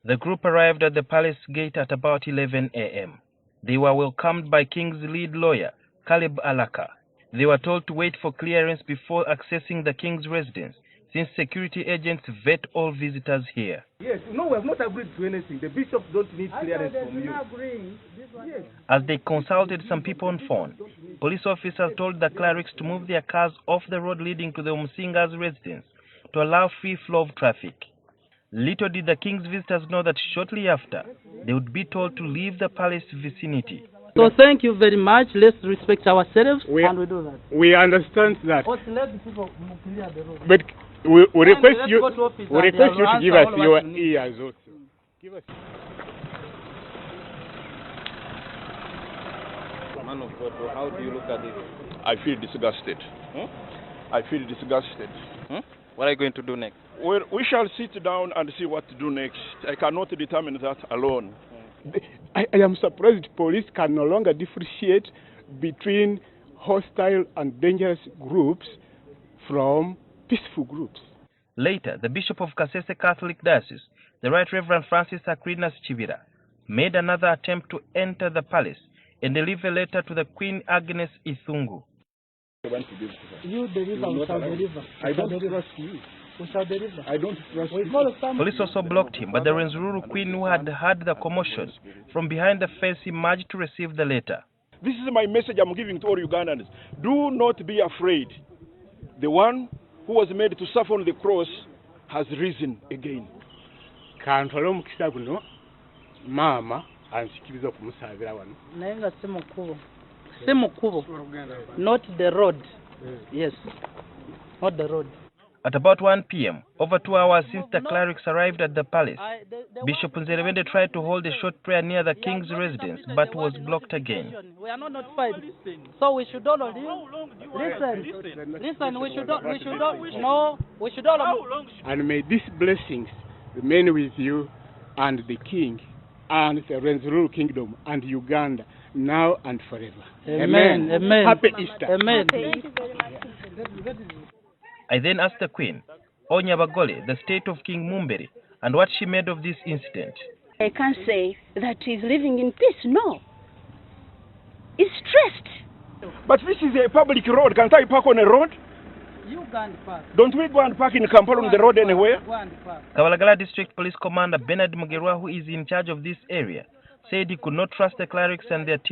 The group arrived at the palace gate at about 11 a.m. They were welcomed by King's lead lawyer, Caleb Alaka. They were told to wait for clearance before accessing the King's residence, since security agents vet all visitors here. Yes, no, we have not agreed to anything. The bishops don't need clearance from you. Yes. As they consulted some people on phone, police officers told the clerics to move their cars off the road leading to the Musinga's residence to allow free flow of traffic. Little did the King's visitors know that shortly after, they would be told to leave the palace vicinity. So thank you very much. Let's respect ourselves and we do that. We understand that. But let the people clear the road. But we request you to give us your ears also. Give us. Man of God, how do you look at this? I feel disgusted. I feel disgusted. What are you going to do next? Well, we shall sit down and see what to do next. I cannot determine that alone. I am surprised police can no longer differentiate between hostile and dangerous groups from peaceful groups. Later, the Bishop of Kasese Catholic Diocese, the Right Reverend Francis Aquinas Chibira, made another attempt to enter the palace and deliver a letter to the Queen Agnes Ithungu. You deliver, we shall deliver. I don't trust you. We shall deliver. I don't trust you. Police also blocked him, but the Renzururu Queen, who had heard the commotion from behind the fence, emerged to receive the letter. This is my message I'm giving to all Ugandans. Do not be afraid. The one who was made to suffer on the cross has risen again. Mama ansikiriza okumusabira wano. Nayenga semukubo. Not the road. Yes. Not the road. At about 1 p.m., over 2 hours since the clerics arrived at the palace, Bishop Nzerewende tried to hold a short prayer near the King's residence, but was blocked again. We are not notified, so we should all listen. We should all. And may these blessings remain with you and the King and the Renzururu Kingdom and Uganda now and forever. Amen. Amen. Happy Easter. Amen. Thank you very much. I then asked the Queen, Onya Bagole, the state of King Mumbere, and what she made of this incident. I can't say that he's living in peace, no. He's stressed. But this is a public road. Can't I park on a road? You go and park. Don't we go and park in Kampala on the road anywhere? Go and park. Kabalagala District Police Commander Bernard Mugerwa, who is in charge of this area, said he could not trust the clerics and their team